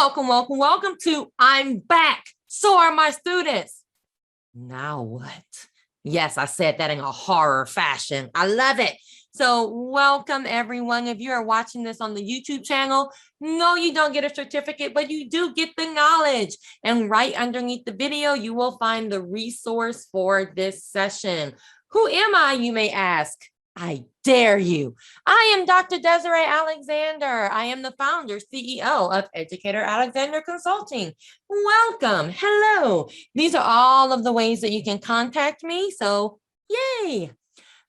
Welcome to I'm Back. So are my students. Now what? Yes, I said that in a horror fashion. I love it. So welcome everyone. If you are watching this on the YouTube channel, no, you don't get a certificate, but you do get the knowledge. And right underneath the video, you will find the resource for this session. Who am I, you may ask? I dare you. I am Dr. Desiree Alexander. I am the founder, CEO of Educator Alexander Consulting. Welcome. Hello. These are all of the ways that you can contact me. So yay.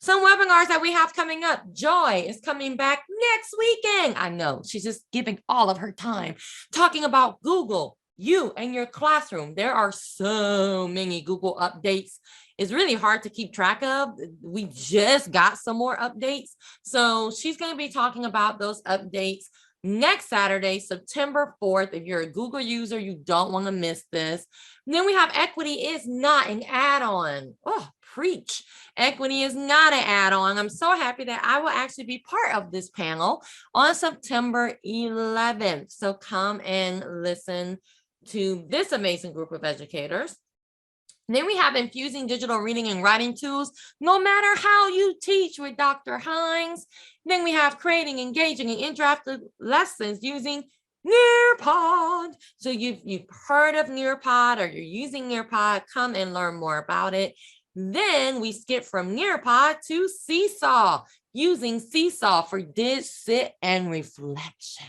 Some webinars that we have coming up. Joy is coming back next weekend. I know she's just giving all of her time talking about Google, you and your classroom. There are so many Google updates. It's really hard to keep track of. We just got some more updates. So she's going to be talking about those updates next Saturday, September 4th. If you're a Google user, you don't want to miss this. And then we have Equity is not an add-on. Oh, preach. Equity is not an add-on. I'm so happy that I will actually be part of this panel on September 11th. So come and listen to this amazing group of educators. And then we have infusing digital reading and writing tools, no matter how you teach with Dr. Hines. Then we have creating, engaging, and interactive lessons using Nearpod. So you've heard of Nearpod or you're using Nearpod, come and learn more about it. Then we skip from Nearpod to Seesaw, using Seesaw for did, sit, and reflection.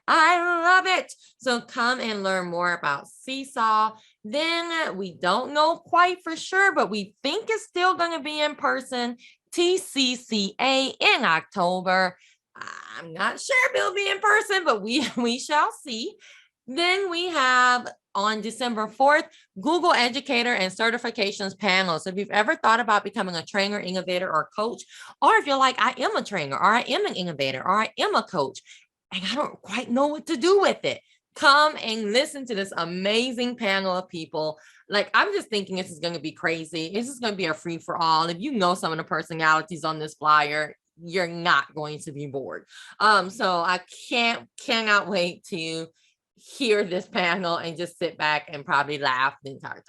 I love it. So come and learn more about Seesaw. Then we don't know quite for sure, but we think it's still going to be in person, TCCA in October. I'm not sure if it'll be in person, but we shall see. Then we have on December 4th, Google Educator and Certifications panel. So if you've ever thought about becoming a trainer, innovator, or coach, or if you're like, I am a trainer, or I am an innovator, or I am a coach, and I don't quite know what to do with it, come and listen to this amazing panel of people. Like, I'm just thinking this is going to be crazy. This is going to be a free for all. If you know some of the personalities on this flyer, you're not going to be bored. So I cannot wait to hear this panel and just sit back and probably laugh the entire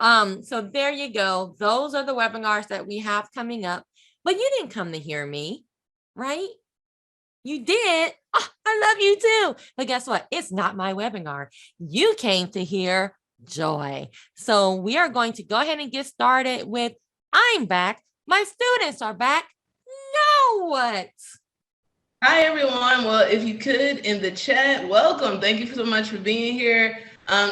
time. So there you go. Those are the webinars that we have coming up. But you didn't come to hear me, right? You did. Oh, I love you too. But guess what? It's not my webinar. You came to hear Joy. So we are going to go ahead and get started with I'm back. My students are back. Now what? Hi, everyone. Well, if you could, in the chat, welcome. Thank you so much for being here.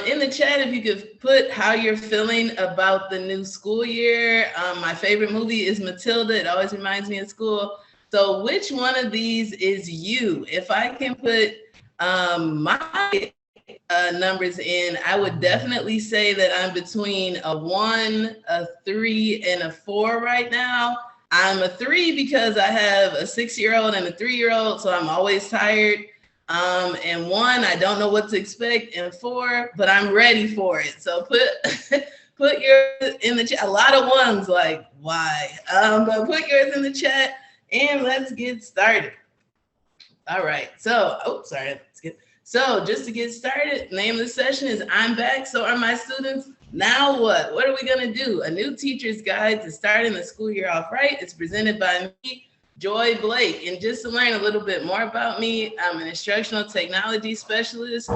In the chat, if you could put how you're feeling about the new school year. My favorite movie is Matilda. It always reminds me of school. So which one of these is you? If I can put my numbers in, I would definitely say that I'm between a 1, a 3, and a 4 right now. I'm a 3 because I have a 6-year-old and a 3-year-old, so I'm always tired. And 1, I don't know what to expect. And 4, but I'm ready for it. So put yours in the chat. A lot of ones, like why? But put yours in the chat. And let's get started. All right. So, So just to get started, name of the session is I'm Back. So are my students. Now what? What are we going to do? A new teacher's guide to starting the school year off right. It's presented by me, Joy Blake. And just to learn a little bit more about me, I'm an instructional technology specialist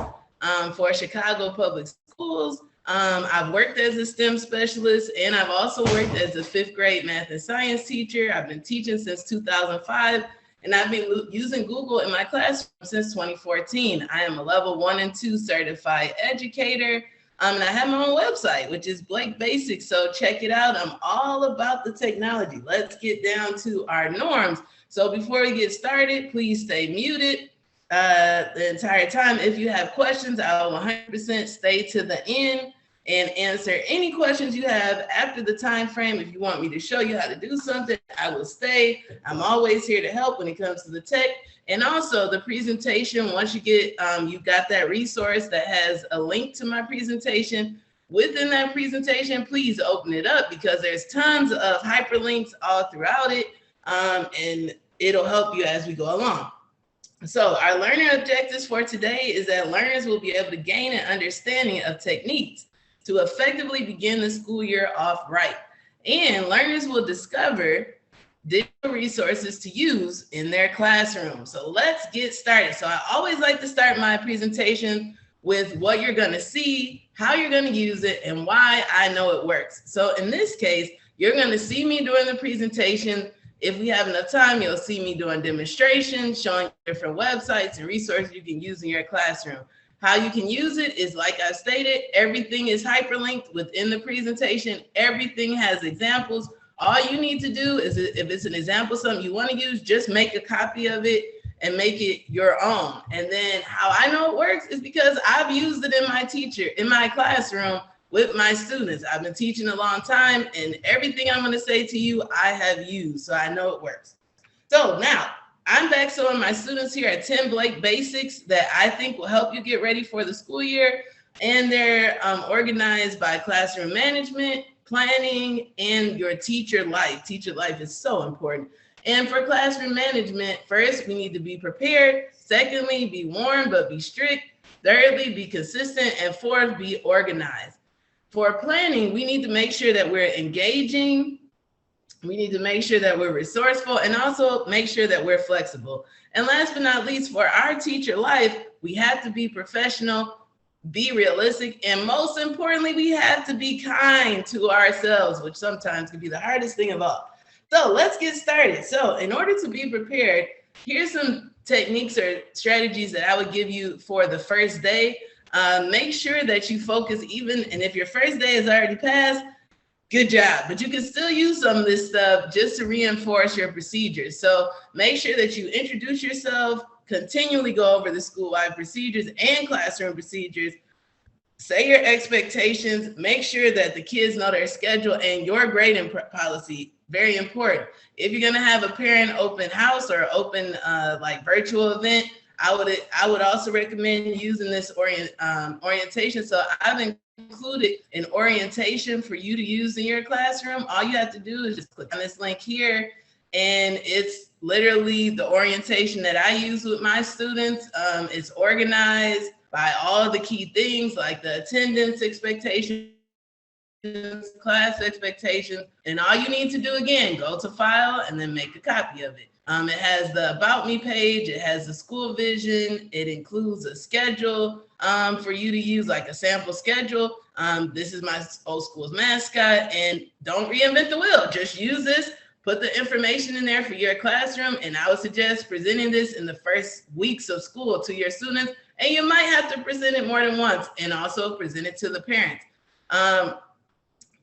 for Chicago Public Schools. I've worked as a STEM specialist, and I've also worked as a 5th grade math and science teacher. I've been teaching since 2005, and I've been using Google in my classroom since 2014. I am a level 1 and 2 certified educator, and I have my own website, which is Blake Basics, so check it out. I'm all about the technology. Let's get down to our norms. So before we get started, please stay muted the entire time. If you have questions, I'll 100% stay to the end and answer any questions you have after the time frame. If you want me to show you how to do something, I will stay. I'm always here to help when it comes to the tech. And also the presentation, once you get, you've got that resource that has a link to my presentation. Within that presentation, please open it up because there's tons of hyperlinks all throughout it, and it'll help you as we go along. So our learning objectives for today is that learners will be able to gain an understanding of techniques to effectively begin the school year off right. And learners will discover digital resources to use in their classroom. So let's get started. So I always like to start my presentation with what you're going to see, how you're going to use it, and why I know it works. So in this case, you're going to see me during the presentation. If we have enough time, you'll see me doing demonstrations, showing different websites and resources you can use in your classroom. How you can use it is, like I stated, everything is hyperlinked within the presentation. Everything has examples. All you need to do is, if it's an example, something you want to use, just make a copy of it and make it your own. And then how I know it works is because I've used it in my classroom with my students. I've been teaching a long time, and everything I'm going to say to you, I have used, so I know it works. So now I'm back showing my students here at 10 Blake basics that I think will help you get ready for the school year. And they're organized by classroom management, planning, and your teacher life. Teacher life is so important. And for classroom management, first, we need to be prepared. Secondly, be warm, but be strict. Thirdly, be consistent. And fourth, be organized. For planning, we need to make sure that we're engaging. We need to make sure that we're resourceful, and also make sure that we're flexible. And last but not least, for our teacher life, we have to be professional, be realistic, and most importantly, we have to be kind to ourselves, which sometimes can be the hardest thing of all. So let's get started. So in order to be prepared, here's some techniques or strategies that I would give you for the first day. Make sure that you focus, and if your first day is already passed, good job. But you can still use some of this stuff just to reinforce your procedures. So make sure that you introduce yourself, continually go over the school-wide procedures and classroom procedures. Say your expectations, make sure that the kids know their schedule and your grading policy. Very important. If you're gonna have a parent open house or open like virtual event, I would also recommend using this orientation. So I've included an orientation for you to use in your classroom. All you have to do is just click on this link here, and it's literally the orientation that I use with my students. It's organized by all the key things like the attendance expectations, class expectations, and all you need to do, again, go to file and then make a copy of it. It has the About Me page, it has the school vision, it includes a schedule for you to use, like a sample schedule. This is my old school's mascot, and don't reinvent the wheel, just use this, put the information in there for your classroom, and I would suggest presenting this in the first weeks of school to your students, and you might have to present it more than once, and also present it to the parents.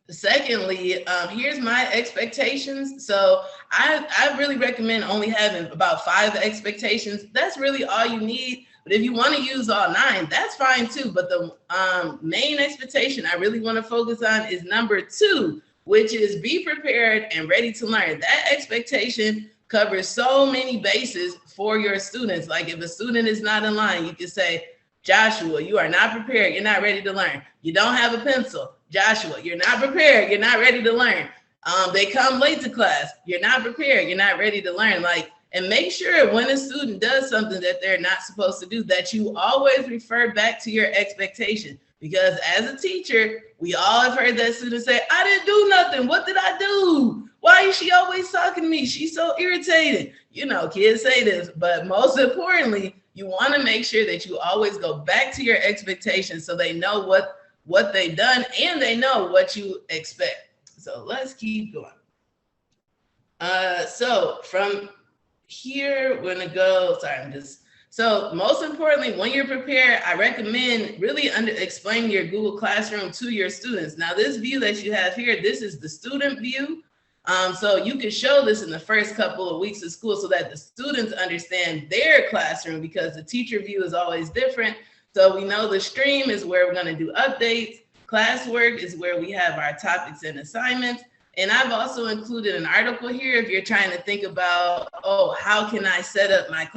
Secondly, here's my expectations. So I really recommend only having about 5 expectations. That's really all you need. But if you want to use all 9, that's fine too. But the main expectation I really want to focus on is number 2, which is be prepared and ready to learn. That expectation covers so many bases for your students. Like if a student is not in line, you can say, Joshua, you are not prepared. You're not ready to learn. You don't have a pencil. Joshua, you're not prepared. You're not ready to learn. They come late to class. You're not prepared. You're not ready to learn. And make sure when a student does something that they're not supposed to do, that you always refer back to your expectation. Because as a teacher, we all have heard that student say, I didn't do nothing. What did I do? Why is she always talking to me? She's so irritated. You know, kids say this, but most importantly, you want to make sure that you always go back to your expectations so they know what they've done and they know what you expect. So let's keep going. So from here, we're gonna go, so most importantly, when you're prepared, I recommend really explaining your Google Classroom to your students. Now this view that you have here, this is the student view. So you can show this in the first couple of weeks of school so that the students understand their classroom, because the teacher view is always different. So we know the stream is where we're going to do updates. Classwork is where we have our topics and assignments. And I've also included an article here if you're trying to think about, how can I set up my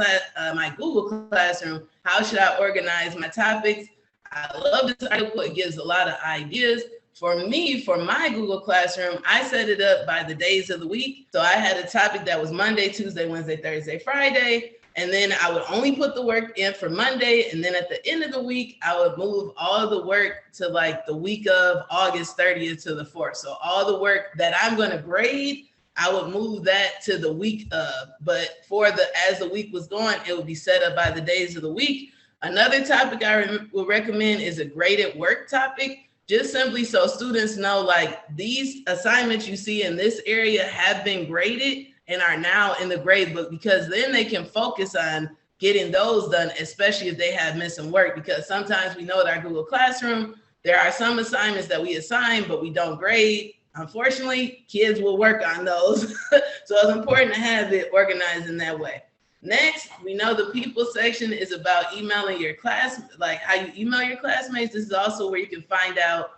my Google Classroom? How should I organize my topics? I love this article. It gives a lot of ideas. For me, for my Google Classroom, I set it up by the days of the week. So I had a topic that was Monday, Tuesday, Wednesday, Thursday, Friday. And then I would only put the work in for Monday. And then at the end of the week, I would move all the work to like the week of August 30th to the 4th. So all the work that I'm going to grade, I would move that to the week of. But as the week was going, it would be set up by the days of the week. Another topic I would recommend is a graded work topic, just simply so students know like these assignments you see in this area have been graded and are now in the grade book, because then they can focus on getting those done, especially if they have missing work. Because sometimes we know that our Google Classroom, there are some assignments that we assign, but we don't grade. Unfortunately, kids will work on those. So it's important to have it organized in that way. Next, we know the people section is about emailing your class, like how you email your classmates. This is also where you can find out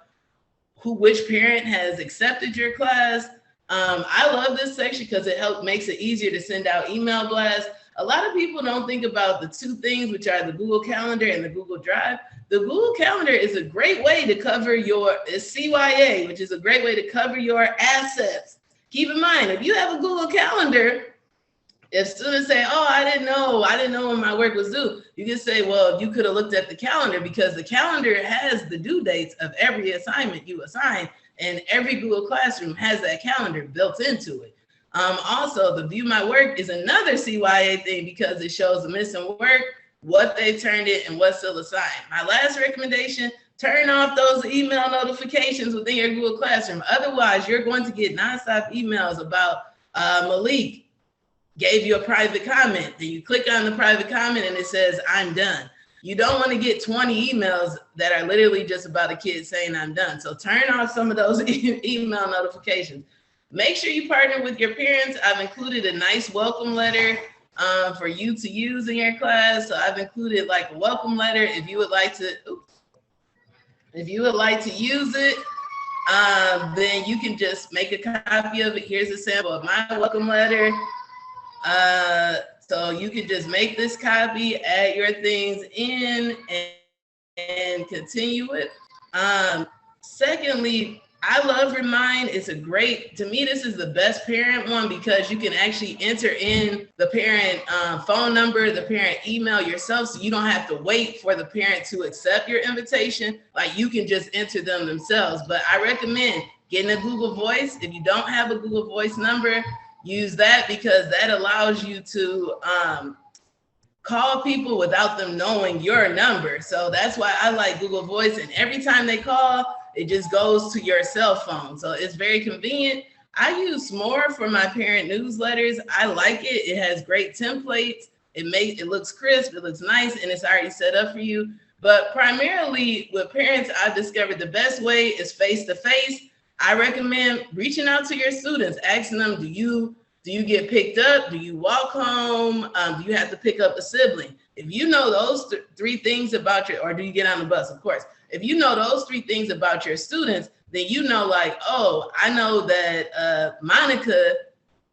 which parent has accepted your class. I love this section because it makes it easier to send out email blasts. A lot of people don't think about the two things, which are the Google Calendar and the Google Drive. The Google Calendar is a great way to cover your CYA, which is a great way to cover your assets. Keep in mind, if you have a Google Calendar, if students say, oh, I didn't know when my work was due, you can say, well, you could have looked at the calendar, because the calendar has the due dates of every assignment you assign, and every Google Classroom has that calendar built into it. Also, the View My Work is another CYA thing because it shows the missing work, what they turned in, and what's still assigned. My last recommendation, turn off those email notifications within your Google Classroom. Otherwise, you're going to get nonstop emails about Malik gave you a private comment. Then you click on the private comment and it says, I'm done. You don't want to get 20 emails that are literally just about a kid saying I'm done. So turn off some of those email notifications. Make sure you partner with your parents. I've included a nice welcome letter for you to use in your class. So I've included like a welcome letter. If you would like to use it, then you can just make a copy of it. Here's a sample of my welcome letter. So you can just make this copy, add your things in, and continue it. Secondly, I love Remind. It's to me, this is the best parent one because you can actually enter in the parent phone number, the parent email yourself, so you don't have to wait for the parent to accept your invitation. Like, you can just enter them themselves. But I recommend getting a Google Voice. If you don't have a Google Voice number, use that, because that allows you to call people without them knowing your number. So that's why I like Google Voice. And every time they call, it just goes to your cell phone. So it's very convenient. I use more for my parent newsletters. I like it. It has great templates. It looks crisp, it looks nice, and it's already set up for you. But primarily with parents, I've discovered the best way is face-to-face. I recommend reaching out to your students, asking them, do you get picked up? Do you walk home? Do you have to pick up a sibling? If you know those three things about or do you get on the bus, of course. If you know those three things about your students, then you know, like, oh, I know that Monica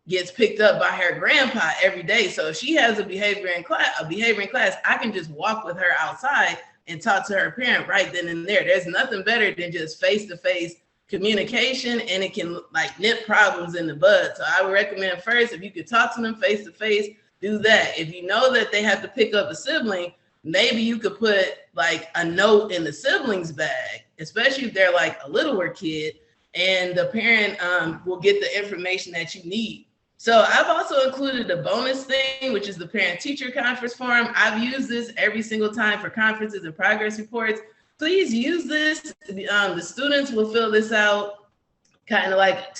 gets picked up by her grandpa every day. So if she has a behavior in class, I can just walk with her outside and talk to her parent right then and there. There's nothing better than just face-to-face communication, and it can like nip problems in the bud. So I would recommend first, if you could talk to them face to face, do that. If you know that they have to pick up a sibling, maybe you could put like a note in the sibling's bag, especially if they're like a littler kid, and the parent will get the information that you need. So I've also included a bonus thing, which is the parent-teacher conference form. I've used this every single time for conferences and progress reports. Please use this. The students will fill this out kind of like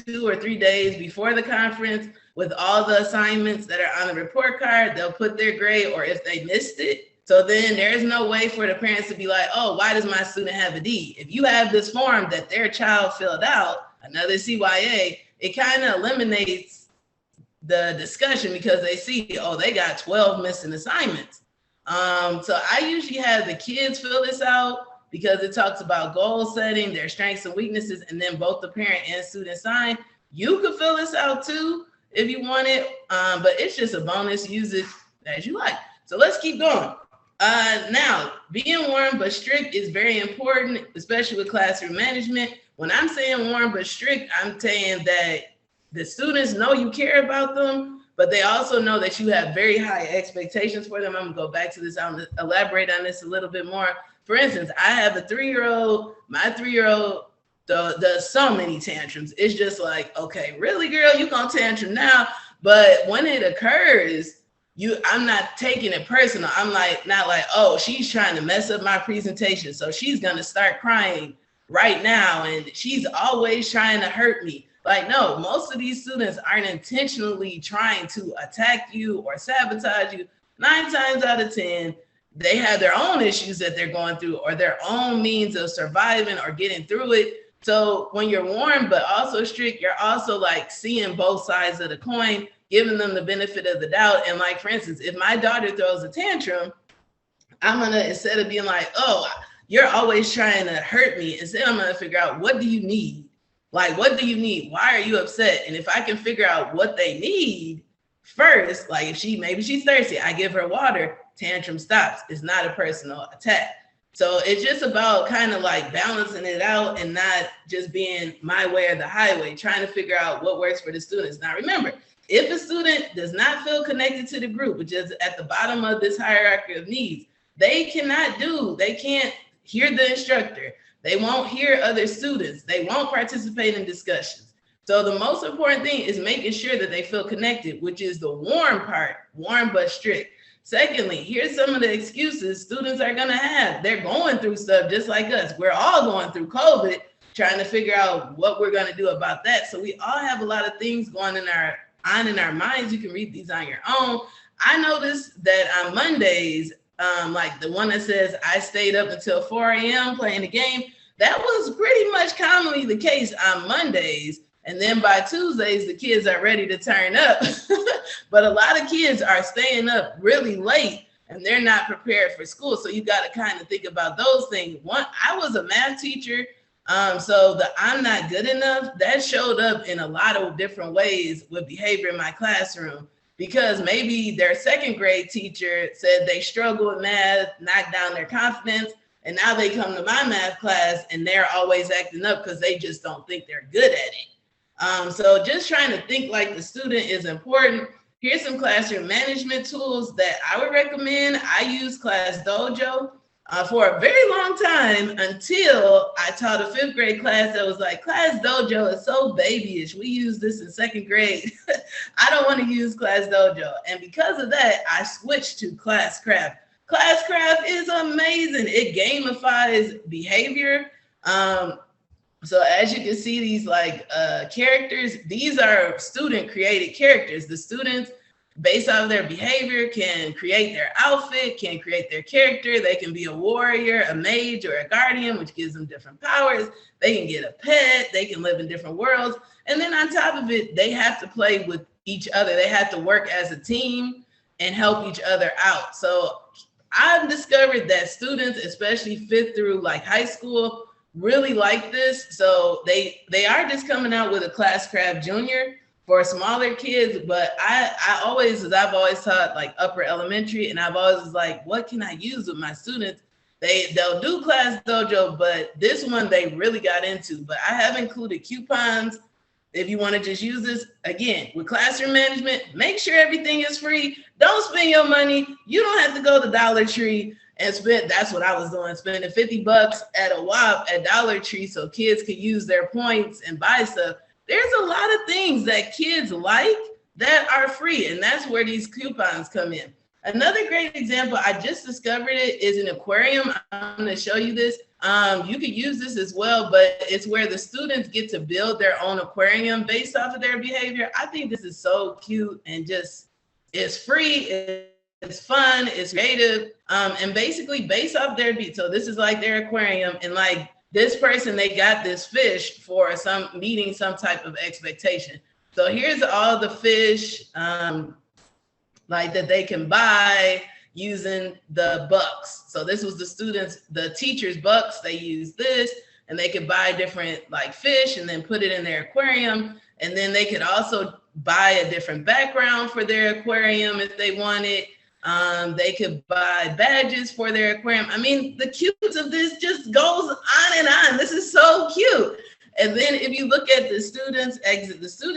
2 or 3 days before the conference with all the assignments that are on the report card. They'll put their grade or if they missed it. So then there's no way for the parents to be like, oh, why does my student have a D? If you have this form that their child filled out, another CYA, it kind of eliminates the discussion because they see, oh, they got 12 missing assignments. So I usually have the kids fill this out because it talks about goal setting, their strengths and weaknesses, and then both the parent and student sign. You could fill this out too if you want it, but it's just a bonus. Use it as you like. So let's keep going. Now, being warm but strict is very important, especially with classroom management. When I'm saying warm but strict, I'm saying that the students know you care about them, but they also know that you have very high expectations for them. I'm gonna go back to this. I'm gonna elaborate on this a little bit more. For instance, I have a 3-year-old. My 3-year-old does so many tantrums. It's just like, okay, really, girl, you gonna tantrum now? But when it occurs, I'm not taking it personal. I'm like, not like, oh, she's trying to mess up my presentation, so she's gonna start crying right now, and she's always trying to hurt me. Like, no, most of these students aren't intentionally trying to attack you or sabotage you. 9 times out of 10, they have their own issues that they're going through or their own means of surviving or getting through it. So when you're warm but also strict, you're also like seeing both sides of the coin, giving them the benefit of the doubt. And like, for instance, if my daughter throws a tantrum, I'm gonna, instead of being like, oh, you're always trying to hurt me, instead I'm gonna figure out, what do you need? Like, what do you need? Why are you upset? And if I can figure out what they need first, like if maybe she's thirsty, I give her water, tantrum stops. It's not a personal attack. So it's just about kind of like balancing it out and not just being my way or the highway, trying to figure out what works for the students. Now, remember, if a student does not feel connected to the group, which is at the bottom of this hierarchy of needs, they can't hear the instructor. They won't hear other students. They won't participate in discussions. So the most important thing is making sure that they feel connected, which is the warm part, warm but strict. Secondly, here's some of the excuses students are gonna have. They're going through stuff just like us. We're all going through COVID, trying to figure out what we're gonna do about that. So we all have a lot of things going in our minds. You can read these on your own. I noticed that on Mondays, like the one that says I stayed up until 4 a.m. playing the game, that was pretty much commonly the case on Mondays. And then by Tuesdays, the kids are ready to turn up. But a lot of kids are staying up really late and they're not prepared for school. So you got to kind of think about those things. One, I was a math teacher. So the I'm not good enough, that showed up in a lot of different ways with behavior in my classroom, because maybe their 2nd grade teacher said they struggle with math, knocked down their confidence. And now they come to my math class and they're always acting up because they just don't think they're good at it. So just trying to think like the student is important. Here's some classroom management tools that I would recommend. I use Class Dojo for a very long time until I taught a 5th grade class that was like, Class Dojo is so babyish. We use this in 2nd grade. I don't want to use Class Dojo. And because of that, I switched to Class Craft. Class Craft is amazing. It gamifies behavior. So as you can see, these like characters, these are student created characters. The students, based on their behavior, can create their outfit, can create their character. They can be a warrior, a mage, or a guardian, which gives them different powers. They can get a pet. They can live in different worlds. And then on top of it, they have to play with each other. They have to work as a team and help each other out. So I've discovered that students, especially 5th through like high school, really like this. So they are just coming out with a Class Craft Junior for smaller kids. But I've always taught like upper elementary, and I've always was like, what can I use with my students? They'll do Class Dojo, but this one they really got into. But I have included coupons if you want to just use this. Again, with classroom management, make sure everything is free. Don't spend your money. You don't have to go to Dollar Tree and spend. That's what I was doing, spending $50 at a WAP at Dollar Tree so kids could use their points and buy stuff. There's a lot of things that kids like that are free, and that's where these coupons come in. Another great example, I just discovered it, is an aquarium. I'm going to show you this. You could use this as well, but it's where the students get to build their own aquarium based off of their behavior. I think this is so cute, and just it's free, it's fun, it's creative, and basically based off their beat. So this is like their aquarium, and like this person, they got this fish for meeting some type of expectation. So here's all the fish like that they can buy using the bucks. So this was the teacher's bucks. They use this, and they could buy different like fish and then put it in their aquarium. And then they could also buy a different background for their aquarium if they wanted. They could buy badges for their aquarium. I mean, the cuteness of this just goes on and on. This is so cute. And then if you look at the student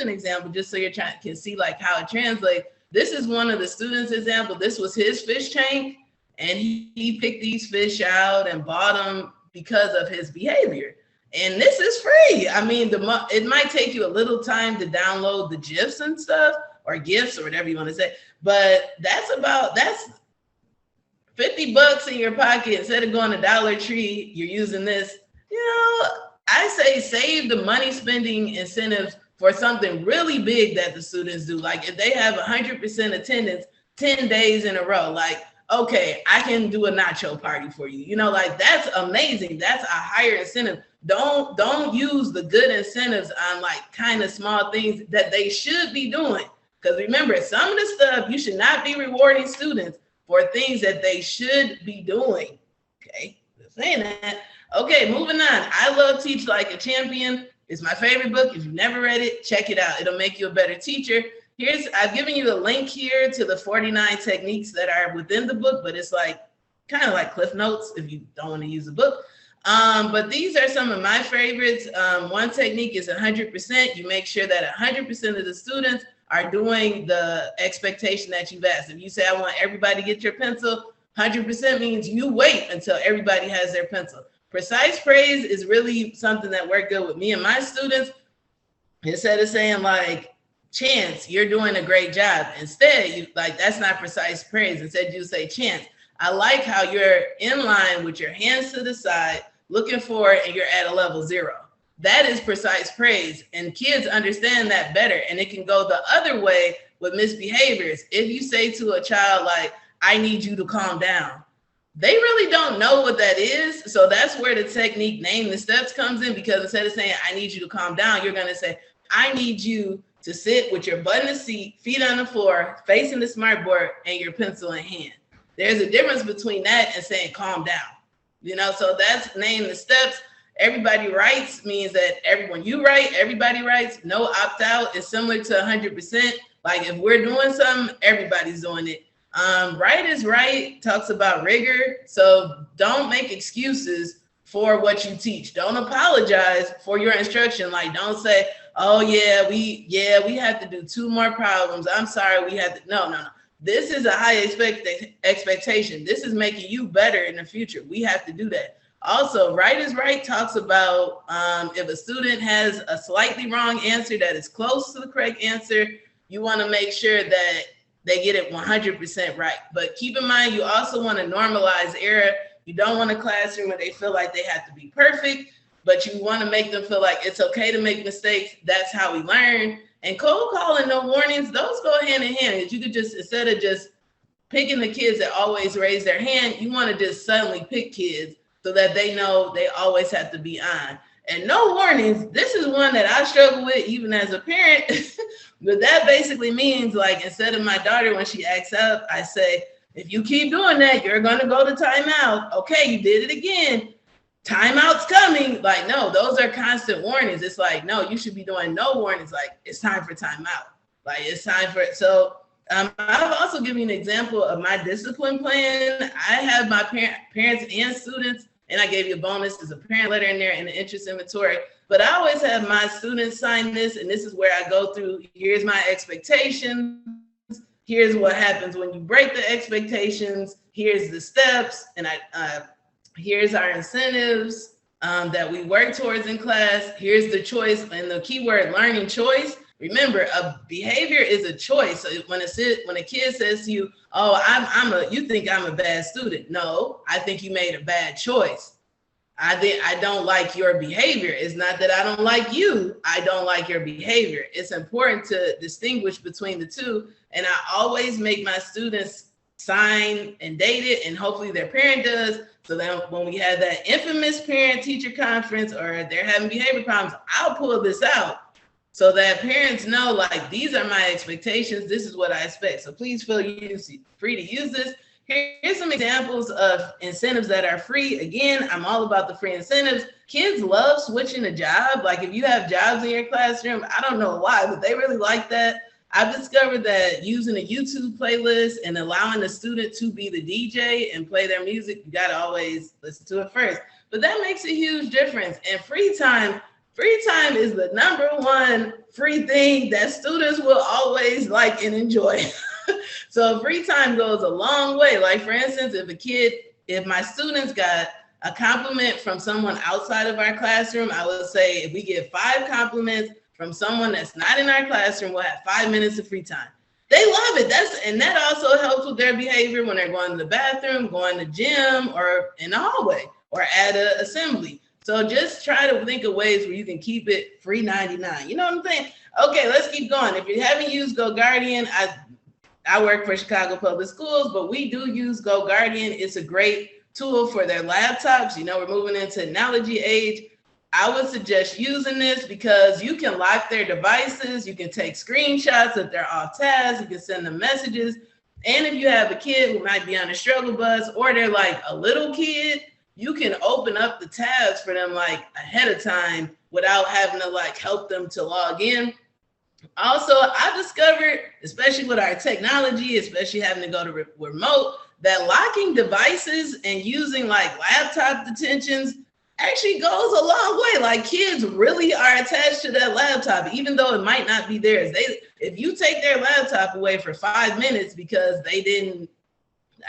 example, just so can see like how it translates, This is one of the students' example. This was his fish tank, and he picked these fish out and bought them because of his behavior. And this is free. I mean, it might take you a little time to download the GIFs and stuff, or GIFs, or whatever you want to say, but that's $50 in your pocket. Instead of going to Dollar Tree, you're using this. I say save the money spending incentives for something really big that the students do. Like if they have 100% attendance 10 days in a row, like, okay, I can do a nacho party for you. Like that's amazing. That's a higher incentive. Don't use the good incentives on like kind of small things that they should be doing. Because remember, some of the stuff you should not be rewarding students for things that they should be doing. Okay, just saying that. Okay, moving on. I love Teach Like a Champion. It's my favorite book. If you've never read it, check it out. It'll make you a better teacher. I've given you a link here to the 49 techniques that are within the book, but it's like kind of like Cliff Notes if you don't want to use the book. But these are some of my favorites. One technique is 100%. You make sure that 100% of the students are doing the expectation that you've asked. If you say, I want everybody to get your pencil, 100% means you wait until everybody has their pencil. Precise praise is really something that worked good with me and my students. Instead of saying like, Chance, you're doing a great job. Instead, that's not precise praise. Instead, you say, Chance, I like how you're in line with your hands to the side, looking forward, and you're at a level 0. That is precise praise. And kids understand that better. And it can go the other way with misbehaviors. If you say to a child, like, I need you to calm down, they really don't know what that is. So that's where the technique name the steps comes in, because instead of saying, I need you to calm down, you're going to say, I need you to sit with your butt in the seat, feet on the floor, facing the smartboard, and your pencil in hand. There's a difference between that and saying, calm down. So that's name the steps. Everybody writes means that when you write, everybody writes. No opt out is similar to 100%. Like if we're doing something, everybody's doing it. Right is right talks about rigor. So don't make excuses for what you teach. Don't apologize for your instruction. Like don't say, oh yeah, we have to do 2 more problems. I'm sorry, we have to. No. This is a high expectation. This is making you better in the future. We have to do that. Also, right is right talks about if a student has a slightly wrong answer that is close to the correct answer, you want to make sure that they get it 100% right. But keep in mind, you also want to normalize error. You don't want a classroom where they feel like they have to be perfect, but you want to make them feel like it's okay to make mistakes. That's how we learn. And cold calling, no warnings, those go hand in hand. You could just, instead of just picking the kids that always raise their hand, you want to just suddenly pick kids so that they know they always have to be on. And no warnings, this is one that I struggle with even as a parent. But that basically means, like, instead of my daughter, when she acts up, I say, if you keep doing that, you're going to go to timeout. Okay, you did it again. Timeout's coming. Like, no, those are constant warnings. It's like, no, you should be doing no warnings. Like, it's time for timeout. Like, it's time for it. So I've also given you an example of my discipline plan. I have my parents and students, and I gave you a bonus. There's a parent letter in there and an interest inventory. But I always have my students sign this, and this is where I go through, here's my expectations. Here's what happens when you break the expectations. Here's the steps, and here's our incentives that we work towards in class. Here's the choice, and the keyword learning choice. Remember, a behavior is a choice. So when a kid says to you, "Oh, you think I'm a bad student?" No, I think you made a bad choice. I don't like your behavior. It's not that I don't like you. I don't like your behavior. It's important to distinguish between the two. And I always make my students sign and date it, and hopefully their parent does. So that when we have that infamous parent-teacher conference or they're having behavior problems, I'll pull this out so that parents know, like, these are my expectations. This is what I expect. So please feel free to use this. Here's some examples of incentives that are free. Again, I'm all about the free incentives. Kids love switching a job. Like if you have jobs in your classroom, I don't know why, but they really like that. I've discovered that using a YouTube playlist and allowing the student to be the DJ and play their music, you got to always listen to it first. But that makes a huge difference. And free time is the #1 free thing that students will always like and enjoy. So free time goes a long way. Like for instance, if my students got a compliment from someone outside of our classroom, I would say if we get 5 compliments from someone that's not in our classroom, we'll have 5 minutes of free time. They love it. And that also helps with their behavior when they're going to the bathroom, going to gym, or in the hallway, or at an assembly. So just try to think of ways where you can keep it free 99. You know what I'm saying? Okay, let's keep going. If you haven't used GoGuardian, I work for Chicago Public Schools, but we do use GoGuardian. It's a great tool for their laptops. You know, we're moving into technology age. I would suggest using this because you can lock their devices. You can take screenshots if they're off task. You can send them messages. And if you have a kid who might be on a struggle bus or they're like a little kid, you can open up the tabs for them like ahead of time without having to like help them to log in. Also, I've discovered, especially with our technology, especially having to go to remote, that locking devices and using like laptop detentions actually goes a long way. Like kids really are attached to that laptop, even though it might not be theirs. If you take their laptop away for 5 minutes because they didn't,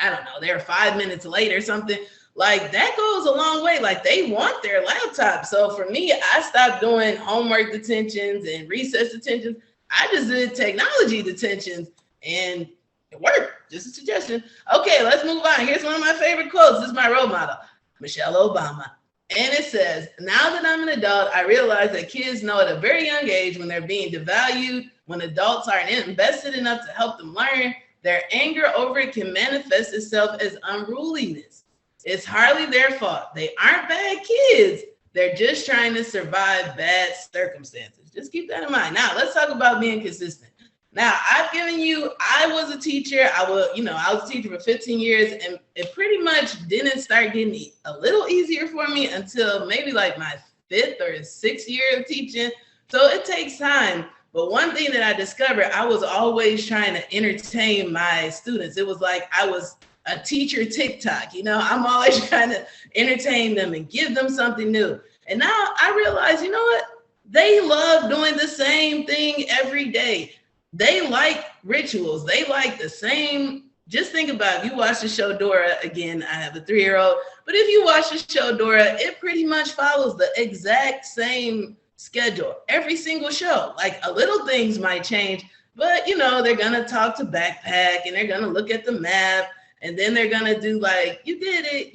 I don't know, they're 5 minutes late or something, like that goes a long way. Like they want their laptop. So for me, I stopped doing homework detentions and recess detentions. I just did technology detentions and it worked. Just a suggestion. Okay, let's move on. Here's one of my favorite quotes. This is my role model, Michelle Obama. And it says, now that I'm an adult, I realize that kids know at a very young age when they're being devalued, when adults aren't invested enough to help them learn, their anger over it can manifest itself as unruliness. It's hardly their fault. They aren't bad kids. They're just trying to survive bad circumstances. Just keep that in mind. Now, let's talk about being consistent. Now, I've given you, I was a teacher. I was a teacher for 15 years, and it pretty much didn't start getting a little easier for me until maybe like my 5th or 6th year of teaching. So it takes time. But one thing that I discovered, I was always trying to entertain my students. It was like I was a teacher TikTok, I'm always trying to entertain them and give them something new. And now I realize, you know what? They love doing the same thing every day. They like rituals. They like the same. Just think about it. You watch the show Dora. Again, I have a 3-year-old. But if you watch the show Dora, it pretty much follows the exact same schedule. Every single show. Like a little things might change, but they're going to talk to backpack and they're going to look at the map. And then they're going to do like, you did it,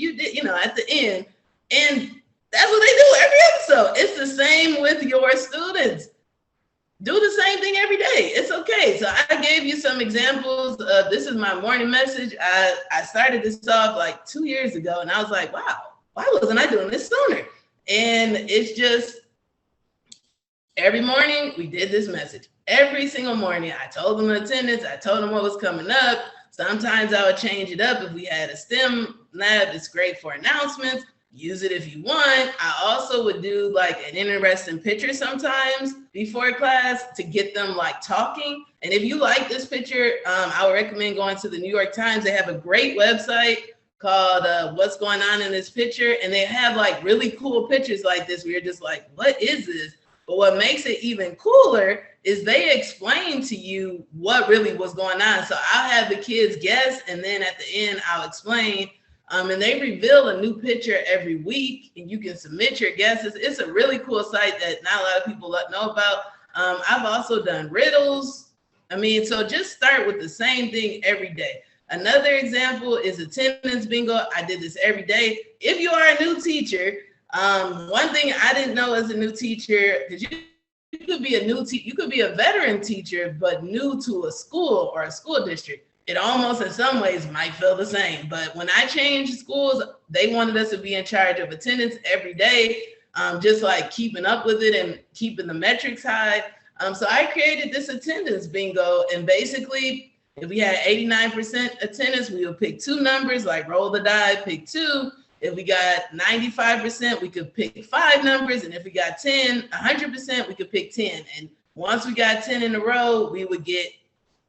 at the end. And that's what they do every episode. It's the same with your students. Do the same thing every day. It's okay. So I gave you some examples. This is my morning message. I started this off like 2 years ago, and I was like, wow, why wasn't I doing this sooner? And it's just every morning we did this message. Every single morning, I told them attendance. I told them what was coming up. Sometimes I would change it up. If we had a STEM lab, it's great for announcements. Use it if you want. I also would do like an interesting picture sometimes before class to get them like talking. And if you like this picture, I would recommend going to the New York Times. They have a great website called What's Going On in This Picture. And they have like really cool pictures like this where you're just like, what is this? But what makes it even cooler is they explain to you what really was going on. So I'll have the kids guess, and then at the end, I'll explain. And they reveal a new picture every week, and you can submit your guesses. It's a really cool site that not a lot of people know about. I've also done riddles. So just start with the same thing every day. Another example is attendance bingo. I did this every day. If you are a new teacher, one thing I didn't know as a new teacher, because you could be you could be a veteran teacher, but new to a school or a school district. It almost in some ways might feel the same. But when I changed schools, they wanted us to be in charge of attendance every day, just like keeping up with it and keeping the metrics high. So I created this attendance bingo. And basically, if we had 89% attendance, we would pick 2 numbers, like roll the die, pick 2. If we got 95%, we could pick 5 numbers. And if we got 100%, we could pick 10. And once we got 10 in a row, we would get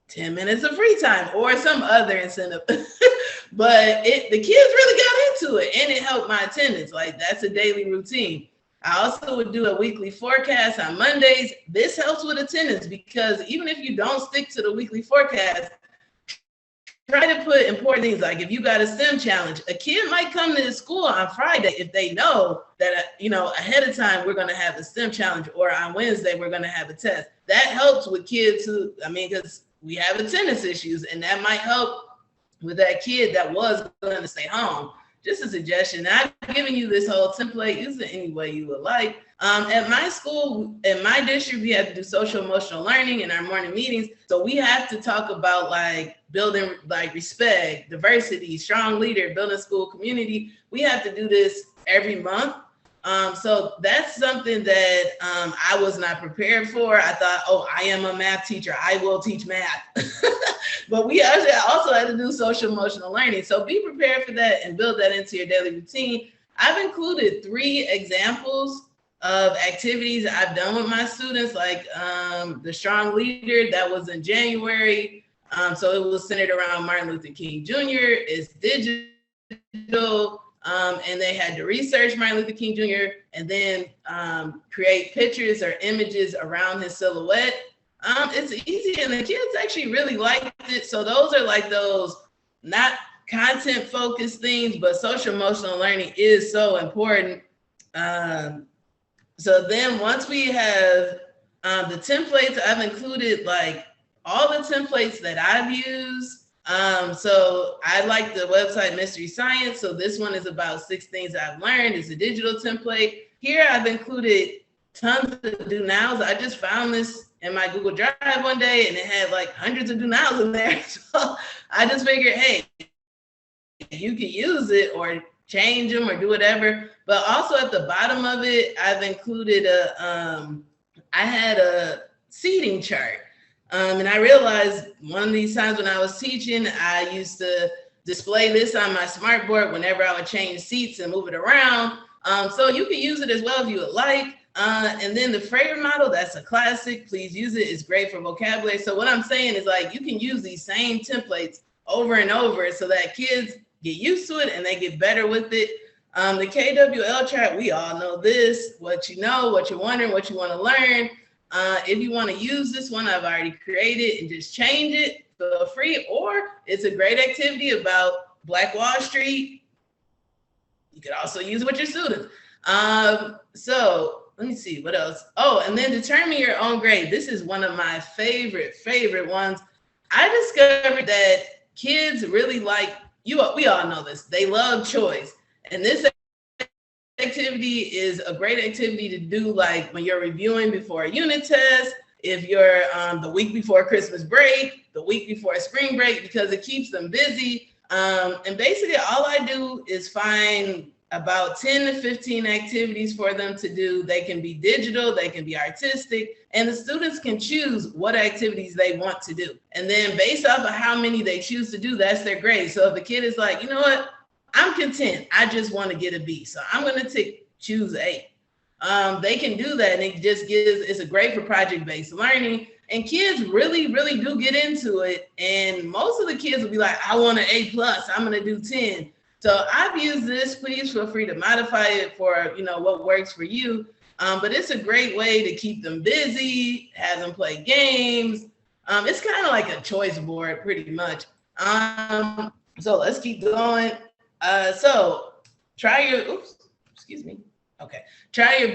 10 minutes of free time or some other incentive. But the kids really got into it, and it helped my attendance. Like that's a daily routine. I also would do a weekly forecast on Mondays. This helps with attendance because even if you don't stick to the weekly forecast, try to put important things, like if you got a STEM challenge, a kid might come to the school on Friday if they know that, ahead of time, we're going to have a STEM challenge, or on Wednesday, we're going to have a test. That helps with kids who, because we have attendance issues, and that might help with that kid that was going to stay home. Just a suggestion. I've given you this whole template. Use it any way you would like. At my school, in my district, we have to do social emotional learning in our morning meetings. So we have to talk about like building like respect, diversity, strong leader, building school community. We have to do this every month. So that's something that I was not prepared for. I thought, I am a math teacher, I will teach math. But we also had to do social emotional learning. So be prepared for that and build that into your daily routine. I've included 3 examples of activities I've done with my students, like the Strong Leader, that was in January. So it was centered around Martin Luther King Jr. It's digital. And they had to research Martin Luther King Jr. and then create pictures or images around his silhouette. It's easy, and the kids actually really liked it. So those are like those not content focused things, but social emotional learning is so important. So then once we have the templates, I've included like all the templates that I've used. So I like the website Mystery Science. So this one is about 6 things I've learned. It's a digital template. Here I've included tons of do nows. I just found this in my Google Drive one day, and it had like hundreds of do nows in there. So I just figured, hey, you can use it or change them or do whatever. But also at the bottom of it, I've included I had a seating chart. And I realized one of these times when I was teaching, I used to display this on my smartboard whenever I would change seats and move it around. So you can use it as well if you would like. And then the Frayer model, that's a classic. Please use it. It's great for vocabulary. So what I'm saying is, like, you can use these same templates over and over so that kids get used to it and they get better with it. The KWL chart, we all know this, what you know, what you're wondering, what you want to learn. If you want to use this one, I've already created, and just change it, feel free. Or it's a great activity about Black Wall Street. You could also use it with your students. So let me see what else. Oh, and then determine your own grade. This is one of my favorite ones. I discovered that kids really like, we all know this, they love choice. And this activity is a great activity to do, like when you're reviewing before a unit test, if you're the week before Christmas break, the week before spring break, because it keeps them busy. And basically all I do is find about 10 to 15 activities for them to do. They can be digital, they can be artistic, and the students can choose what activities they want to do. And then based off of how many they choose to do, that's their grade. So if the kid is like, you know what, I'm content, I just want to get a B, so I'm going to choose A. They can do that, and it just it's a great for project-based learning. And kids really, really do get into it. And most of the kids will be like, I want an A+, I'm going to do 10. So I've used this. Please feel free to modify it for, what works for you. But it's a great way to keep them busy, have them play games. It's kind of like a choice board, pretty much. So let's keep going. So try your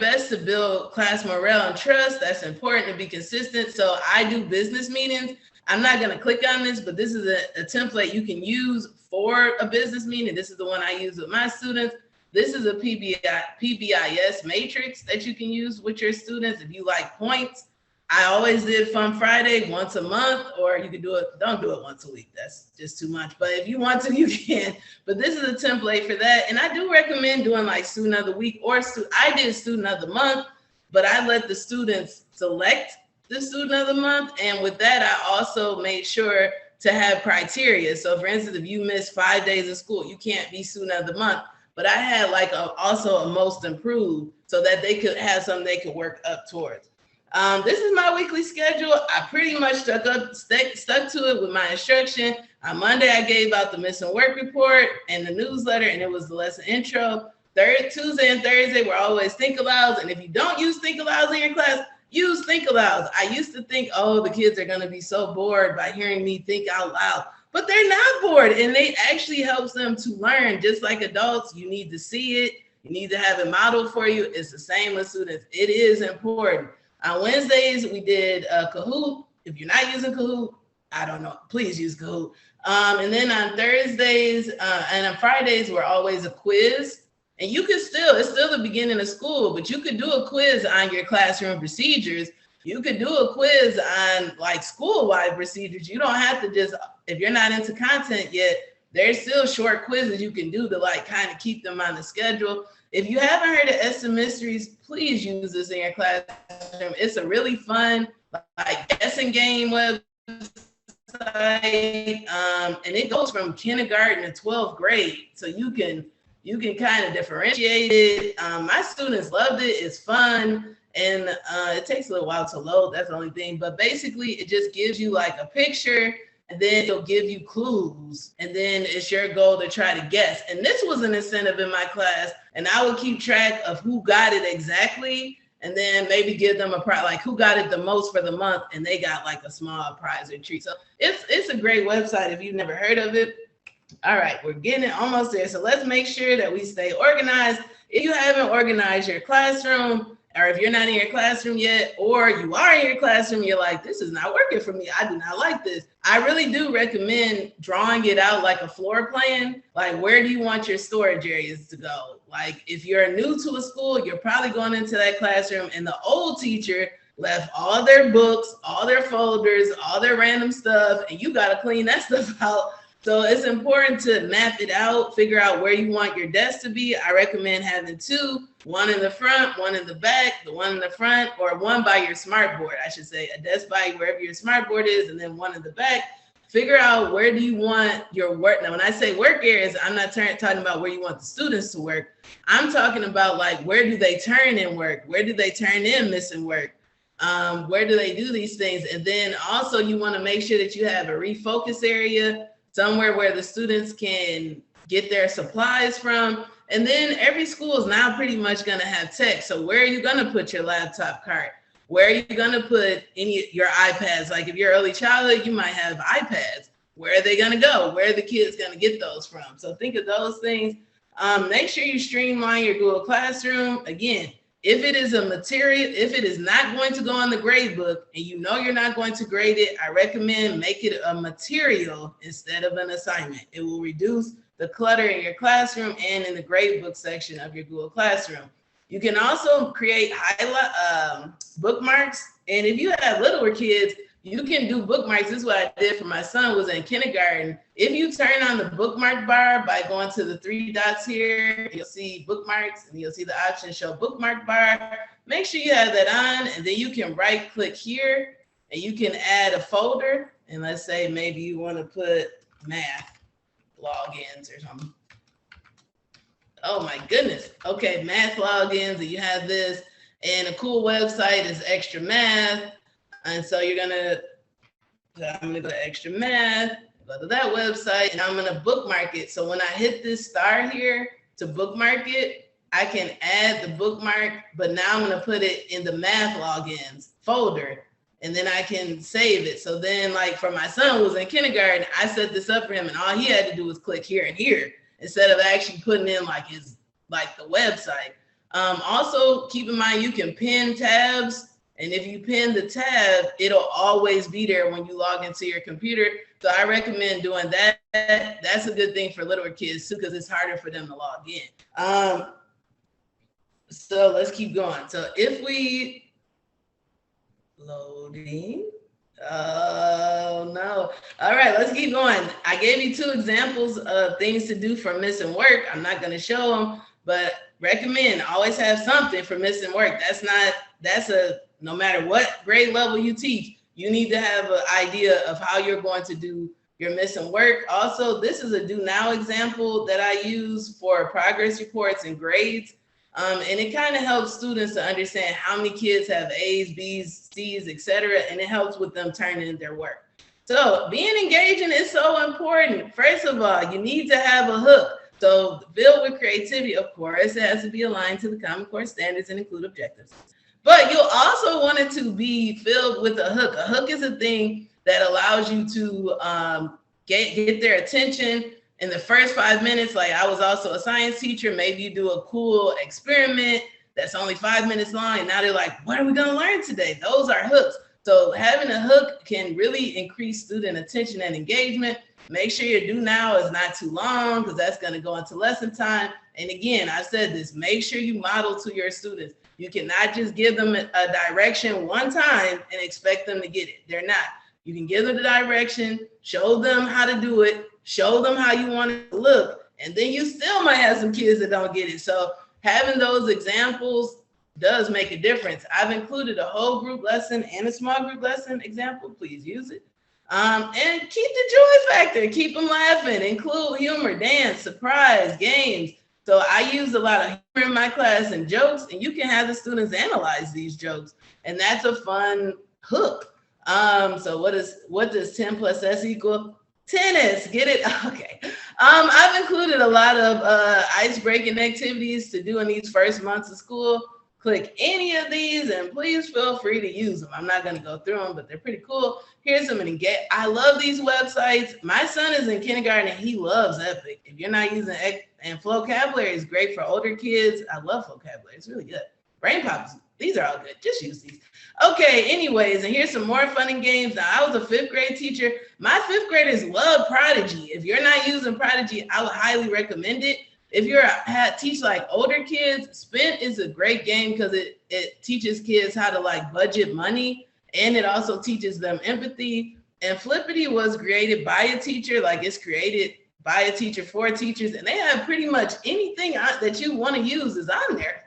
best to build class morale and trust. That's important to be consistent. So I do business meetings. I'm not going to click on this, but this is a template you can use for a business meeting. This is the one I use with my students. This is a PBIS matrix that you can use with your students if you like points. I always did Fun Friday once a month, or you could do it, don't do it once a week. That's just too much. But if you want to, you can. But this is a template for that. And I do recommend doing like Student of the Week, or I did Student of the Month, but I let the students select the Student of the Month. And with that, I also made sure to have criteria. So for instance, if you miss 5 days of school, you can't be Student of the Month. But I had like also a most improved, so that they could have something they could work up towards. This is my weekly schedule. I pretty much stuck to it with my instruction. On Monday, I gave out the missing work report and the newsletter, and it was the lesson intro. Tuesday and Thursday were always think alouds. And if you don't use think alouds in your class, use think alouds. I used to think, the kids are going to be so bored by hearing me think out loud. but they're not bored, and they actually helps them to learn. Just like adults, you need to see it. You need to have it modeled for you. It's the same with students. It is important. On Wednesdays, we did Kahoot. If you're not using Kahoot, I don't know, please use Kahoot. And then on Thursdays and on Fridays, we're always a quiz. And you can still, it's still the beginning of school, but you could do a quiz on your classroom procedures. You could do a quiz on like school-wide procedures. You don't have to just, if you're not into content yet, there's still short quizzes you can do to like kind of keep them on the schedule. If you haven't heard of Esther Mysteries, please use this in your classroom. It's a really fun, like guessing game website. And it goes from kindergarten to 12th grade. So you can kind of differentiate it. My students loved it. It's fun. And it takes a little while to load. That's the only thing. But basically, it just gives you like a picture, and then it'll give you clues. And then it's your goal to try to guess. And this was an incentive in my class. And I would keep track of who got it exactly. And then maybe give them a prize, like who got it the most for the month. And they got like a small prize or treat. So it's a great website if you've never heard of it. All right, we're getting almost there. So let's make sure that we stay organized. If you haven't organized your classroom, or if you're not in your classroom yet, or you are in your classroom, you're like, this is not working for me. I do not like this. I really do recommend drawing it out like a floor plan. Like, where do you want your storage areas to go? Like, if you're new to a school, you're probably going into that classroom and the old teacher left all their books, all their folders, all their random stuff, and you got to clean that stuff out. So it's important to map it out, figure out where you want your desk to be. I recommend having two, one in the front, one in the back, the one in the front, or one by your smartboard, I should say, a desk by wherever your smartboard is, and then one in the back. Figure out where do you want your work. Now, when I say work areas, I'm not talking about where you want the students to work. I'm talking about like, where do they turn in work? Where do they turn in missing work? Where do they do these things? And then also you want to make sure that you have a refocus area, somewhere where the students can get their supplies from. And then every school is now pretty much going to have tech. So where are you going to put your laptop cart? Where are you going to put your iPads? Like if you're early childhood, you might have iPads. Where are they going to go? Where are the kids going to get those from? So think of those things. Make sure you streamline your Google Classroom. Again, if it is a material, if it is not going to go on the grade book and you know you're not going to grade it, I recommend make it a material instead of an assignment. It will reduce the clutter in your classroom and in the grade book section of your Google Classroom. You can also create bookmarks. And if you have littler kids, you can do bookmarks. This is what I did for my son, was in kindergarten. If you turn on the bookmark bar by going to the three dots here, you'll see bookmarks and you'll see the option show bookmark bar. Make sure you have that on, and then you can right click here and you can add a folder. And let's say maybe you want to put math logins or something. Oh my goodness. Okay, math logins, and you have this. And a cool website is Extra Math. And so I'm gonna go to Extra Math, go to that website, and I'm gonna bookmark it. So when I hit this star here to bookmark it, I can add the bookmark, but now I'm gonna put it in the math logins folder, and then I can save it. So then, like for my son who was in kindergarten, I set this up for him, and all he had to do was click here and here instead of actually putting in like the website. Also keep in mind you can pin tabs. And if you pin the tab, it'll always be there when you log into your computer. So I recommend doing that. That's a good thing for littler kids too, because it's harder for them to log in. So let's keep going. So if we loading, oh no. All right, let's keep going. I gave you 2 examples of things to do for missing work. I'm not going to show them, but recommend always have something for missing work. No matter what grade level you teach, you need to have an idea of how you're going to do your missing work. Also, this is a do now example that I use for progress reports and grades. And it kind of helps students to understand how many kids have A's, B's, C's, etc. And it helps with them turning in their work. So being engaging is so important. First of all, you need to have a hook. So filled with creativity, of course, it has to be aligned to the Common Core standards and include objectives. But you'll also want it to be filled with a hook. A hook is a thing that allows you to get their attention in the first 5 minutes. Like, I was also a science teacher. Maybe you do a cool experiment that's only 5 minutes long, and now they're like, what are we going to learn today? Those are hooks. So having a hook can really increase student attention and engagement. Make sure your do now is not too long, because that's going to go into lesson time. And again, I said this, make sure you model to your students. You cannot just give them a direction one time and expect them to get it. They're not. You can give them the direction, show them how to do it, show them how you want it to look, and then you still might have some kids that don't get it. So having those examples does make a difference. I've included a whole group lesson and a small group lesson example. Please use it. And keep the joy factor. Keep them laughing. Include humor, dance, surprise, games. So I use a lot of humor in my class and jokes, and you can have the students analyze these jokes, and that's a fun hook. So what does 10 plus S equal? Tennis. Get it? Okay. I've included a lot of ice-breaking activities to do in these first months of school. Click any of these and please feel free to use them. I'm not going to go through them, but they're pretty cool. Here's some I love these websites. My son is in kindergarten and he loves Epic. If you're not using and vocabulary is great for older kids. I love vocabulary. It's really good. Brain pops. These are all good. Just use these. Okay, anyways, and here's some more fun and games. Now, I was a 5th grade teacher. My 5th graders love Prodigy. If you're not using Prodigy, I would highly recommend it. If you're teach like older kids, Spent is a great game because it teaches kids how to like budget money, and it also teaches them empathy. And Flippity was created by a teacher, like it's created by a teacher for teachers, and they have pretty much anything that you want to use is on there.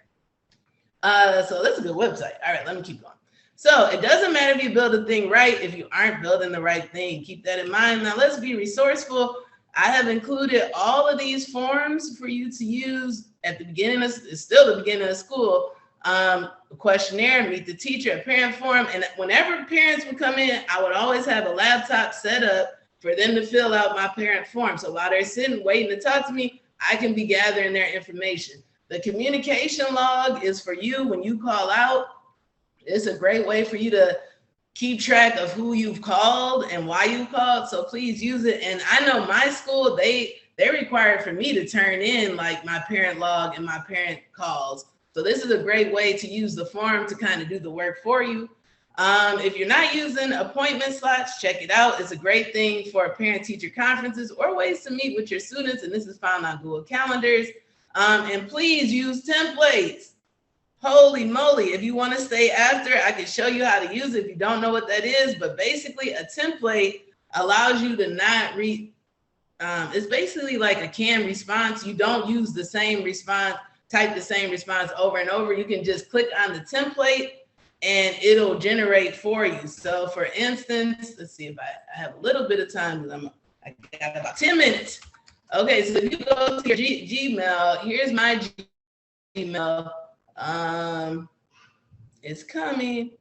So that's a good website. All right, let me keep going. So it doesn't matter if you build a thing right if you aren't building the right thing. Keep that in mind. Now let's be resourceful. I have included all of these forms for you to use at the beginning of, it's still the beginning of school. A questionnaire, meet the teacher, a parent form. And whenever parents would come in, I would always have a laptop set up for them to fill out my parent form. So while they're sitting waiting to talk to me, I can be gathering their information. The communication log is for you when you call out. It's a great way for you to keep track of who you've called and why you called. So please use it. And I know my school, they require for me to turn in like my parent log and my parent calls. So this is a great way to use the form to kind of do the work for you. If you're not using appointment slots, check it out. It's a great thing for parent-teacher conferences or ways to meet with your students. And this is found on Google Calendars. And please use templates. Holy moly, if you want to stay after, I can show you how to use it if you don't know what that is. But basically, a template allows you to not read. It's basically like a canned response. You don't use the same response, type the same response over and over. You can just click on the template and it'll generate for you. So for instance, let's see if I have a little bit of time because I got about 10 minutes. Okay, so if you go to your Gmail, here's my Gmail. It's coming.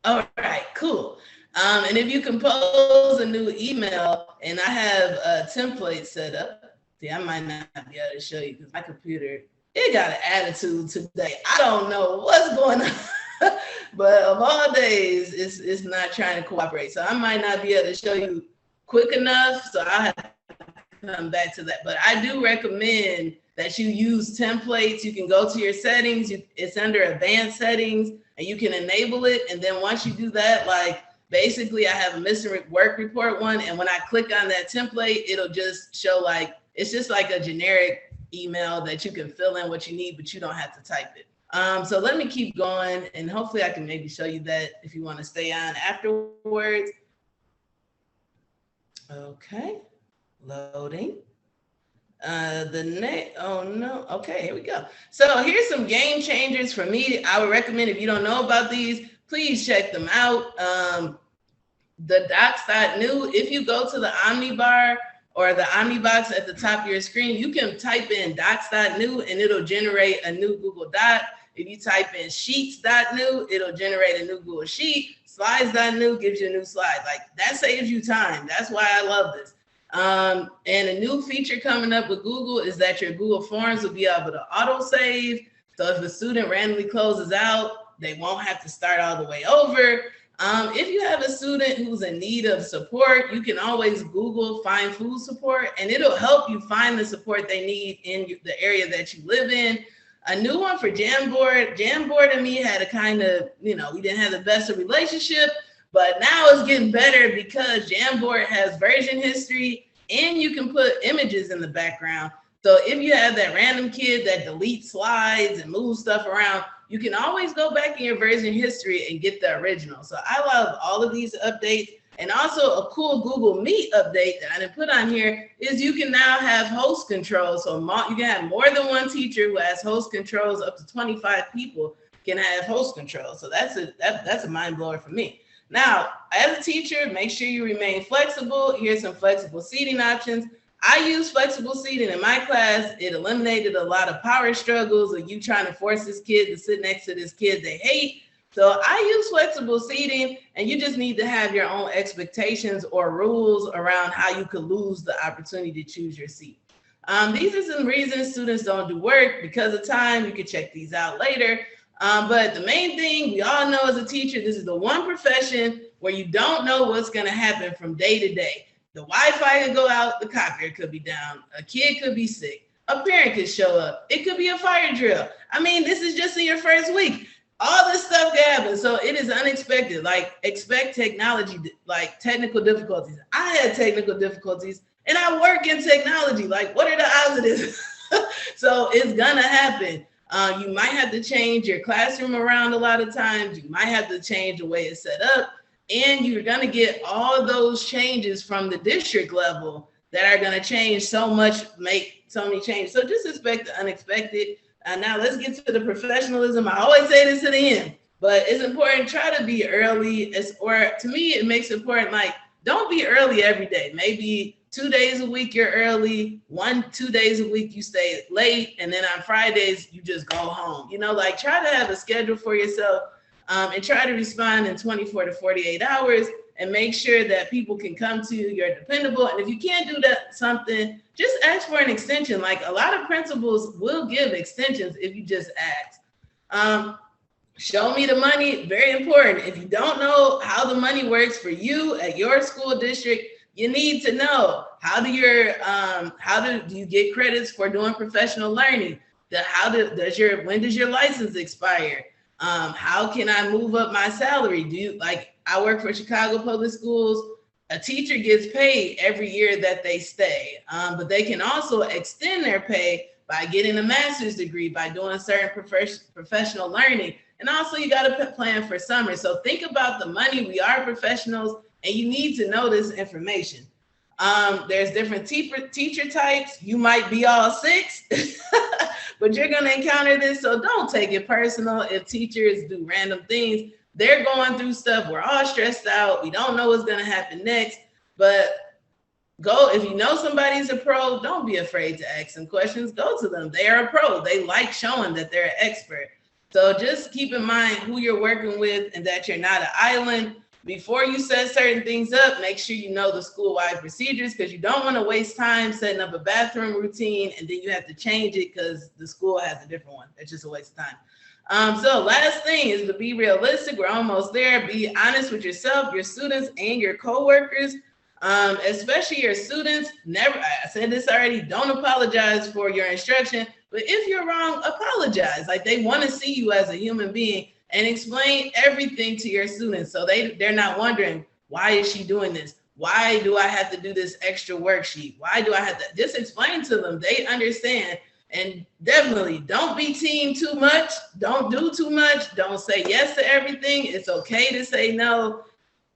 All right, cool. And if you compose a new email, and I have a template set up, see, I might not be able to show you because my computer, it got an attitude today. I don't know what's going on, but of all days, it's not trying to cooperate. So I might not be able to show you quick enough. So I'll have to come back to that. But I do recommend that you use templates. You can go to your settings. It's under advanced settings, and you can enable it. And then once you do that, like basically I have a missing work report one. And when I click on that template, it'll just show like, it's just like a generic email that you can fill in what you need, but you don't have to type it. So let me keep going, and hopefully I can maybe show you that if you want to stay on afterwards. Okay, loading. Oh no, okay, here we go. So here's some game changers for me. I would recommend, if you don't know about these, please check them out. The docs.new, if you go to the Omnibar or the Omnibox at the top of your screen, you can type in docs.new and it'll generate a new Google Doc. If you type in sheets.new, it'll generate a new Google Sheet. Slides.new gives you a new slide. Like, that saves you time. That's why I love this. And a new feature coming up with Google is that your Google Forms will be able to auto save. So if a student randomly closes out, they won't have to start all the way over. If you have a student who's in need of support, you can always Google find food support, and it'll help you find the support they need in the area that you live in. A new one for Jamboard. Jamboard and me had a kind of, we didn't have the best of relationship, but now it's getting better because Jamboard has version history and you can put images in the background. So if you have that random kid that deletes slides and moves stuff around, you can always go back in your version history and get the original. So I love all of these updates. And also a cool Google Meet update that I didn't put on here is you can now have host controls. So you can have more than one teacher who has host controls. Up to 25 people can have host controls. So that's a mind blower for me. Now, as a teacher, make sure you remain flexible. Here's some flexible seating options. I use flexible seating in my class. It eliminated a lot of power struggles of you trying to force this kid to sit next to this kid they hate. So I use flexible seating, and you just need to have your own expectations or rules around how you could lose the opportunity to choose your seat. These are some reasons students don't do work because of time. You can check these out later. But the main thing we all know as a teacher, this is the one profession where you don't know what's going to happen from day to day. The Wi-Fi could go out, the copier could be down, a kid could be sick, a parent could show up, it could be a fire drill. I mean, this is just in your first week. All this stuff can happen. So it is unexpected. Like, expect technology, like technical difficulties. I had technical difficulties and I work in technology. Like, what are the odds of this? So it's gonna happen. You might have to change your classroom around a lot of times. You might have to change the way it's set up. And you're going to get all those changes from the district level that are going to change so much, make so many changes. So just expect the unexpected. Now let's get to the professionalism. I always say this at the end, but it's important. Try to be early. Or to me, it makes it important. Like, don't be early every day. Maybe 2 days a week you're early. 2 days a week you stay late. And then on Fridays, you just go home. Like, try to have a schedule for yourself. And try to respond in 24 to 48 hours and make sure that people can come to you. You're dependable. And if you can't do something, just ask for an extension. Like, a lot of principals will give extensions if you just ask. Show me the money, very important. If you don't know how the money works for you at your school district, you need to know how do you get credits for doing professional learning? When does your license expire? How can I move up my salary? I work for Chicago Public Schools. A teacher gets paid every year that they stay, but they can also extend their pay by getting a master's degree, by doing certain professional learning. And also you got to plan for summer. So think about the money. We are professionals and you need to know this information. There's different teacher types. You might be all six, but you're going to encounter this. So don't take it personal if teachers do random things. They're going through stuff. We're all stressed out. We don't know what's going to happen next. But if you know somebody's a pro, don't be afraid to ask them questions. Go to them. They are a pro. They like showing that they're an expert. So just keep in mind who you're working with and that you're not an island. Before you set certain things up, make sure you know the school-wide procedures, because you don't want to waste time setting up a bathroom routine and then you have to change it because the school has a different one. It's just a waste of time. So last thing is to be realistic. We're almost there. Be honest with yourself, your students, and your coworkers, especially your students. I said this already, don't apologize for your instruction, but if you're wrong, apologize. Like, they want to see you as a human being. And explain everything to your students so they're not wondering, why is she doing this? Why do I have to do this extra worksheet? Why do I have to? Just explain to them. They understand. And definitely don't be team too much. Don't do too much. Don't say yes to everything. It's okay to say no.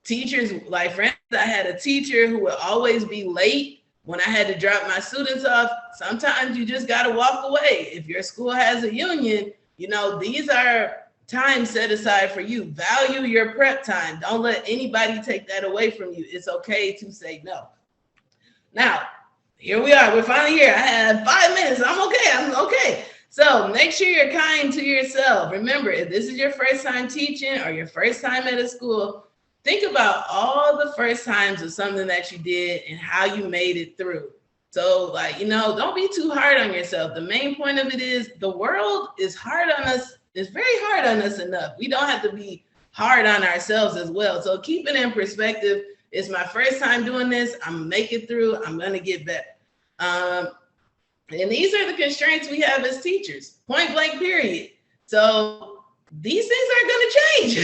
Teachers, like, for instance, I had a teacher who would always be late when I had to drop my students off. Sometimes you just got to walk away. If your school has a union, these are time set aside for you. Value your prep time. Don't let anybody take that away from you. It's okay to say no. Now, here we are. We're finally here. I had 5 minutes. I'm okay. So make sure you're kind to yourself. Remember, if this is your first time teaching or your first time at a school, think about all the first times of something that you did and how you made it through. So, don't be too hard on yourself. The main point of it is the world is hard on us. It's very hard on us enough. We don't have to be hard on ourselves as well. So keep it in perspective. It's my first time doing this. I'm gonna make it through. I'm gonna get better. And these are the constraints we have as teachers, point blank, period. So these things are going to change.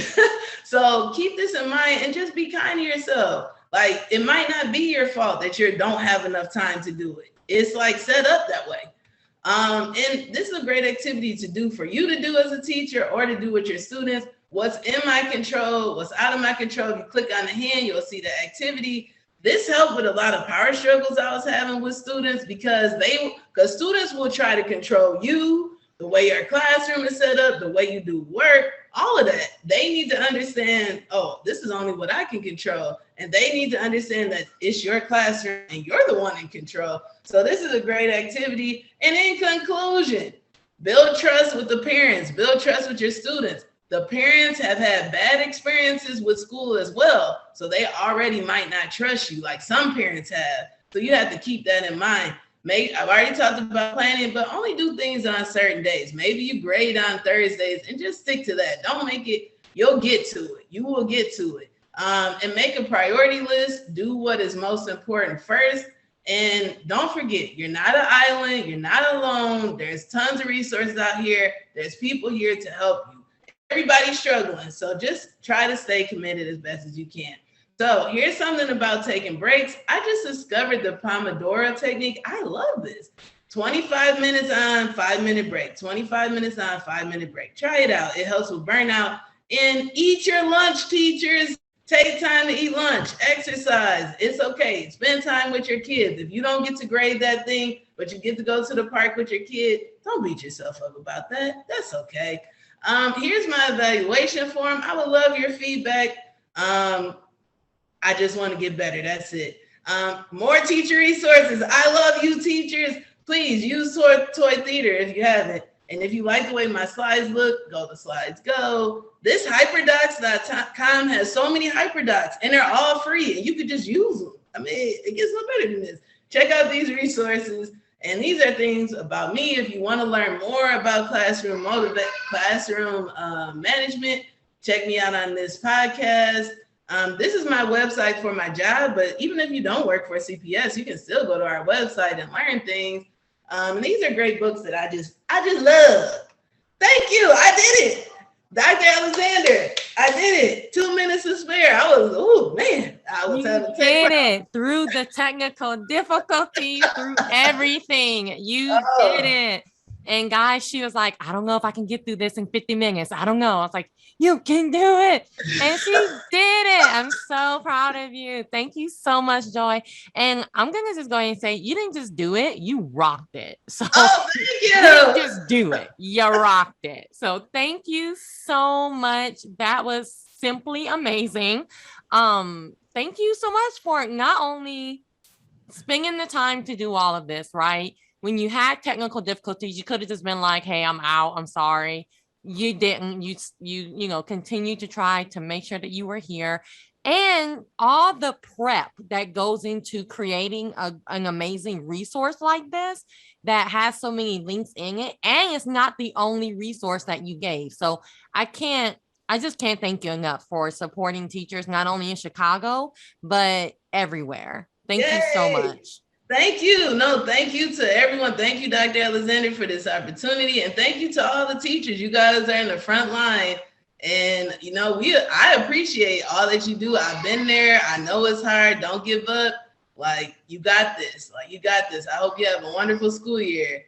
So keep this in mind and just be kind to yourself. Like, it might not be your fault that you don't have enough time to do it. It's like set up that way. And this is a great activity to do for you to do as a teacher or to do with your students. What's in my control, what's out of my control. If you click on the hand, you'll see the activity. This helped with a lot of power struggles I was having with students because students will try to control you, the way your classroom is set up, the way you do work, all of that. They need to understand, oh, this is only what I can control. And they need to understand that it's your classroom and you're the one in control. So this is a great activity. And in conclusion, build trust with the parents, build trust with your students. The parents have had bad experiences with school as well. So they already might not trust you like some parents have. So you have to keep that in mind. I've already talked about planning, but only do things on certain days. Maybe you grade on Thursdays and just stick to that. Don't make it, you'll get to it. You will get to it. And make a priority list. Do what is most important first. And don't forget, you're not an island. You're not alone. There's tons of resources out here. There's people here to help you. Everybody's struggling. So just try to stay committed as best as you can. So here's something about taking breaks. I just discovered the Pomodoro Technique. I love this. 25 minutes on, 5-minute break. 25 minutes on, 5-minute break. Try it out. It helps with burnout. And eat your lunch, teachers. Take time to eat lunch. Exercise. It's okay. Spend time with your kids. If you don't get to grade that thing, but you get to go to the park with your kid, don't beat yourself up about that. That's okay. Here's my evaluation form. I would love your feedback. I just want to get better. That's it. More teacher resources. I love you, teachers. Please use Toy Theater if you haven't. And if you like the way my slides look, go to Slides Go. This hyperdocs.com has so many hyperdocs, and they're all free, and you could just use them. I mean, it gets no better than this. Check out these resources. And these are things about me. If you want to learn more about classroom management, check me out on this podcast. This is my website for my job, but even if you don't work for CPS, you can still go to our website and learn things. And these are great books that I just love. Thank you. I did it. Dr. Alexander, I did it. 2 minutes to spare. I was having it through the technical difficulty, through everything. You did it. And guys, she was like, I don't know if I can get through this in 50 minutes. I don't know. I was like, you can do it. And she did it. I'm so proud of you. Thank you so much, Joy. And I'm going to just go ahead and say, you didn't just do it. You rocked it. So thank you. You didn't just do it. You rocked it. So thank you so much. That was simply amazing. Thank you so much for not only spending the time to do all of this, right? When you had technical difficulties, you could have just been like, hey, I'm out. I'm sorry. You didn't. You continue to try to make sure that you were here. And all the prep that goes into creating an amazing resource like this that has so many links in it. And it's not the only resource that you gave. So I just can't thank you enough for supporting teachers, not only in Chicago, but everywhere. Thank you so much. Thank you. No, thank you to everyone. Thank you, Dr. Alexander, for this opportunity. And thank you to all the teachers. You guys are in the front line. And, I appreciate all that you do. I've been there. I know it's hard. Don't give up. Like, you got this. I hope you have a wonderful school year.